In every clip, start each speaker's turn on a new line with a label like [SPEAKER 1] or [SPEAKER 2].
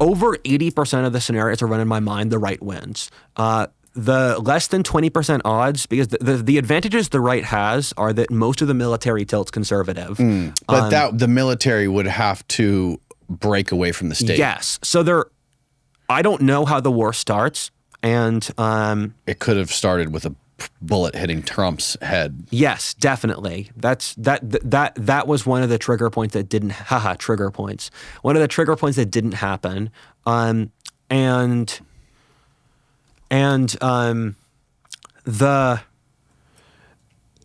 [SPEAKER 1] over 80% of the scenarios I run in my mind, the right wins. The less than 20% odds, because the advantages the right has are that most of the military tilts conservative.
[SPEAKER 2] But the military would have to break away from the state.
[SPEAKER 1] Yes. So I don't know how the war starts, and
[SPEAKER 2] it could have started with a bullet hitting Trump's head.
[SPEAKER 1] Yes, definitely. That was one of the trigger points that didn't. Trigger points. One of the trigger points that didn't happen.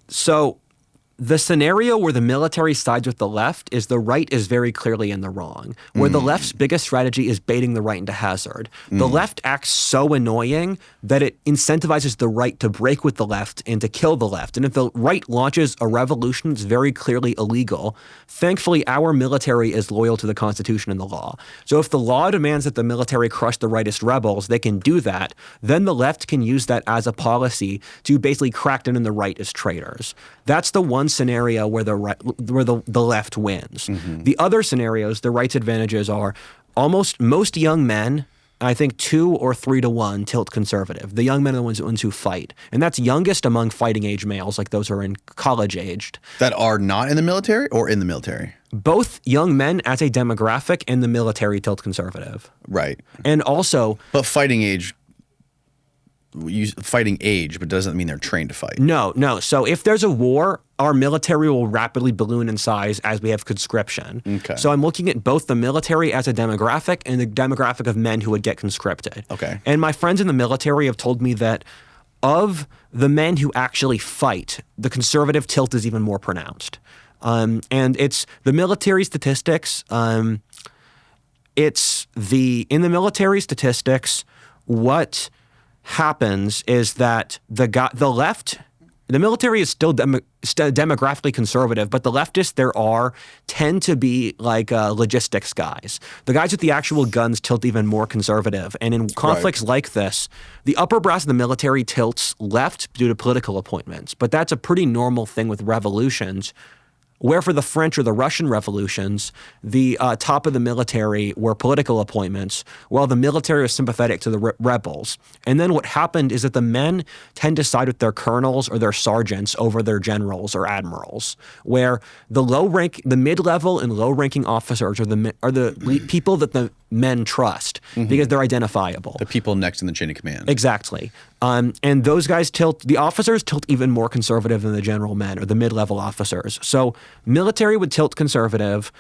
[SPEAKER 1] So the scenario where the military sides with the left is the right is very clearly in the wrong, where the left's biggest strategy is baiting the right into hazard. The left acts so annoying that it incentivizes the right to break with the left and to kill the left. And if the right launches a revolution that's very clearly illegal, thankfully our military is loyal to the Constitution and the law. So if the law demands that the military crush the rightist rebels, they can do that. Then the left can use that as a policy to basically crack down on the right as traitors. That's the one scenario where the left wins. The other scenarios, the right's advantages are most young men, I think 2 or 3 to 1 tilt conservative. The young men are the ones who fight. And that's youngest among fighting age males, like those who are in college aged.
[SPEAKER 2] That are not in the military or in the military?
[SPEAKER 1] Both young men as a demographic and the military tilt conservative.
[SPEAKER 2] Right.
[SPEAKER 1] And also...
[SPEAKER 2] But fighting age, but doesn't mean they're trained to fight.
[SPEAKER 1] No. So if there's a war, our military will rapidly balloon in size as we have conscription.
[SPEAKER 2] Okay.
[SPEAKER 1] So I'm looking at both the military as a demographic and the demographic of men who would get conscripted.
[SPEAKER 2] Okay.
[SPEAKER 1] And my friends in the military have told me that of the men who actually fight, the conservative tilt is even more pronounced. And it's the military statistics. In the military statistics, what happens is that the left, the military is still demographically conservative, but the leftists tend to be like logistics guys. The guys with the actual guns tilt even more conservative. And in conflicts like this, the upper brass of the military tilts left due to political appointments. But that's a pretty normal thing with revolutions, where for the French or the Russian revolutions, the top of the military were political appointments, while the military was sympathetic to the rebels. And then what happened is that the men tend to side with their colonels or their sergeants over their generals or admirals, where the mid-level and low-ranking officers are the people that the men trust because they're identifiable.
[SPEAKER 2] The people next in the chain of command.
[SPEAKER 1] Exactly. And those guys the officers tilt even more conservative than the general men or the mid-level officers. So military would tilt conservative.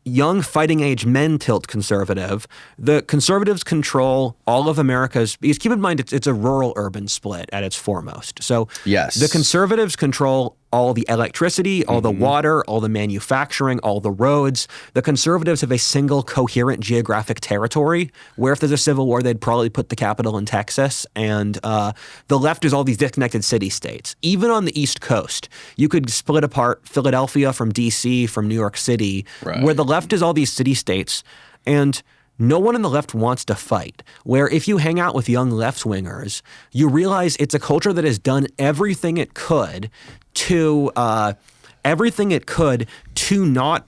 [SPEAKER 1] Young fighting age men tilt conservative. The conservatives control all of America's, because keep in mind it's a rural-urban split at its foremost. So
[SPEAKER 2] yes,
[SPEAKER 1] the conservatives control all the electricity, all the water, all the manufacturing, all the roads. The conservatives have a single coherent geographic territory where if there's a civil war, they'd probably put the capital in Texas. And the left is all these disconnected city-states. Even on the East Coast, you could split apart Philadelphia from D.C., from New York City, where the left is all these city-states. And no one on the left wants to fight, where if you hang out with young left-wingers, you realize it's a culture that has done everything it could to not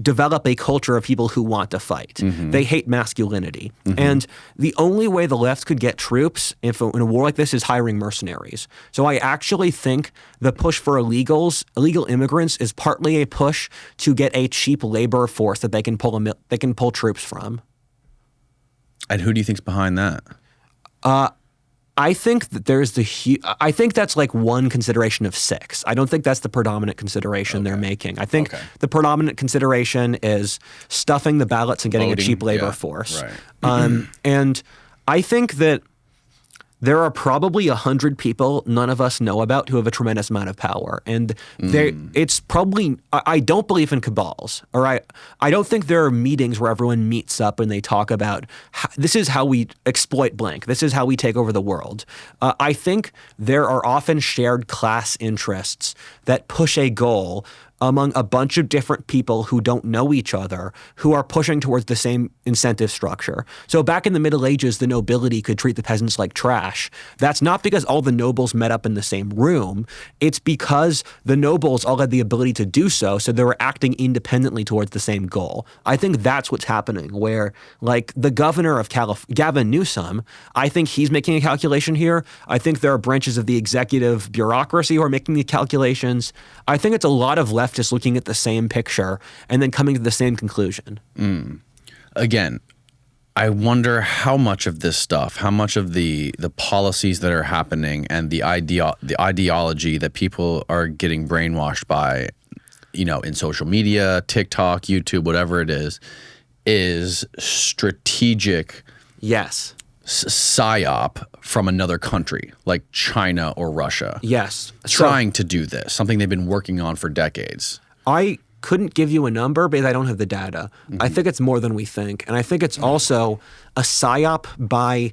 [SPEAKER 1] develop a culture of people who want to fight. They hate masculinity. And the only way the left could get troops in a war like this is hiring mercenaries. So I actually think the push for illegal immigrants is partly a push to get a cheap labor force that they can pull troops from.
[SPEAKER 2] And who do you think's behind that?
[SPEAKER 1] I think that I think that's like one consideration of 6. I don't think that's the predominant consideration they're making. I think the predominant consideration is stuffing the ballots and getting a cheap labor force.
[SPEAKER 2] Right.
[SPEAKER 1] And I think that there are probably 100 people none of us know about who have a tremendous amount of power. And it's probably, I don't believe in cabals. Or I don't think there are meetings where everyone meets up and they talk about, this is how we exploit blank. This is how we take over the world. I think there are often shared class interests that push a goal among a bunch of different people who don't know each other, who are pushing towards the same incentive structure. So back in the Middle Ages, the nobility could treat the peasants like trash. That's not because all the nobles met up in the same room. It's because the nobles all had the ability to do so they were acting independently towards the same goal. I think that's what's happening, where like the governor of Gavin Newsom, I think he's making a calculation here. I think there are branches of the executive bureaucracy who are making the calculations. I think it's a lot of leftists looking at the same picture and then coming to the same conclusion.
[SPEAKER 2] Again, I wonder how much of this stuff, how much of the policies that are happening and the ideology that people are getting brainwashed by, you know, in social media, TikTok, YouTube, whatever it is strategic.
[SPEAKER 1] Yes.
[SPEAKER 2] PSYOP from another country like China or Russia.
[SPEAKER 1] Yes.
[SPEAKER 2] Trying to do this, something they've been working on for decades.
[SPEAKER 1] I couldn't give you a number because I don't have the data. I think it's more than we think. And I think it's also a PSYOP by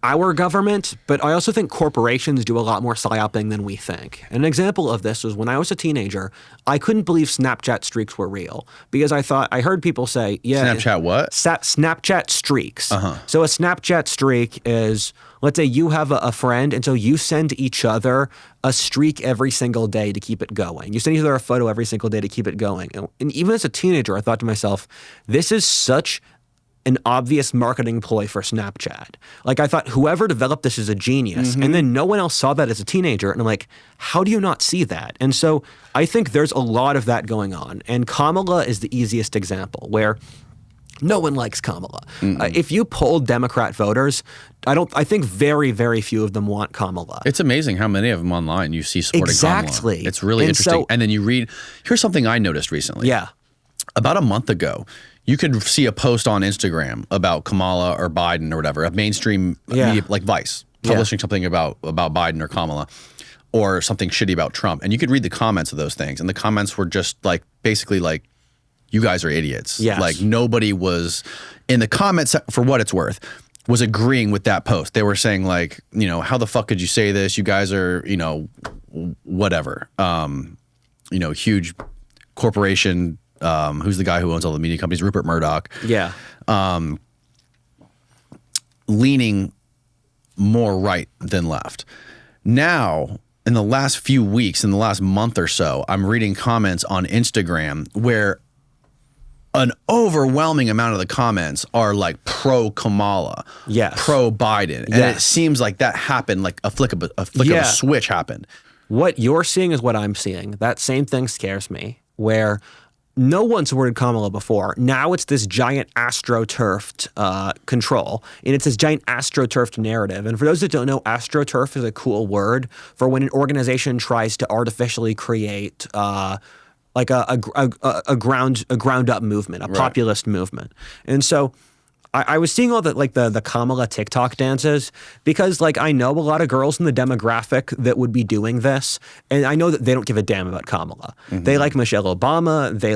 [SPEAKER 1] our government, but I also think corporations do a lot more psyoping than we think. An example of this was when I was a teenager, I couldn't believe Snapchat streaks were real because I heard people say, yeah.
[SPEAKER 2] Snapchat what?
[SPEAKER 1] Snapchat streaks. So a Snapchat streak is, let's say you have a friend, and so you send each other a streak every single day to keep it going. You send each other a photo every single day to keep it going. And even as a teenager, I thought to myself, this is such an obvious marketing ploy for Snapchat. Like I thought whoever developed this is a genius. And then no one else saw that as a teenager. And I'm like, how do you not see that? And so I think there's a lot of that going on. And Kamala is the easiest example where no one likes Kamala. If you polled Democrat voters, I think very, very few of them want Kamala.
[SPEAKER 2] It's amazing how many of them online you see supporting Kamala. It's really interesting. And then you read, here's something I noticed recently.
[SPEAKER 1] Yeah.
[SPEAKER 2] About a month ago, you could see a post on Instagram about Kamala or Biden or whatever, a mainstream media like Vice publishing something about Biden or Kamala or something shitty about Trump. And you could read the comments of those things. And the comments were just like, basically like, you guys are idiots.
[SPEAKER 1] Yes.
[SPEAKER 2] Like nobody was in the comments, for what it's worth, was agreeing with that post. They were saying like, you know, how the fuck could you say this? You guys are, you know, whatever, you know, huge corporation. Who's the guy who owns all the media companies? Rupert Murdoch.
[SPEAKER 1] Yeah.
[SPEAKER 2] Leaning more right than left. Now, in the last few weeks, in the last month or so, I'm reading comments on Instagram where an overwhelming amount of the comments are like pro Kamala, pro Biden. And it seems like that happened, like a flick of a switch happened.
[SPEAKER 1] What you're seeing is what I'm seeing. That same thing scares me, where no one supported Kamala before. Now it's this giant astroturfed control, and it's this giant astroturfed narrative. And for those that don't know, astroturf is a cool word for when an organization tries to artificially create like a ground up movement, a populist movement. And so I was seeing all the Kamala TikTok dances because like I know a lot of girls in the demographic that would be doing this, and I know that they don't give a damn about Kamala. They like Michelle Obama. They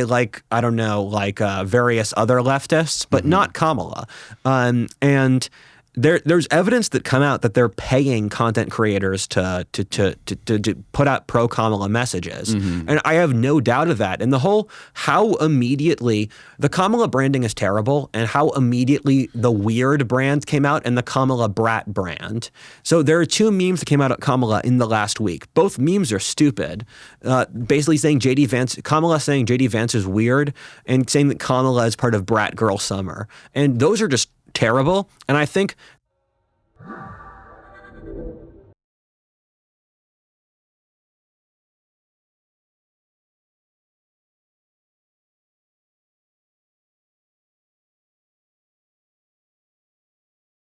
[SPEAKER 1] like I don't know, like various other leftists, but not Kamala. And there's evidence that come out that they're paying content creators to put out pro Kamala messages, and I have no doubt of that. And the whole how immediately the Kamala branding is terrible, and how immediately the weird brand came out and the Kamala brat brand. So there are two memes that came out at Kamala in the last week. Both memes are stupid, basically saying Kamala saying JD Vance is weird, and saying that Kamala is part of Brat Girl Summer, and those are just terrible. And I think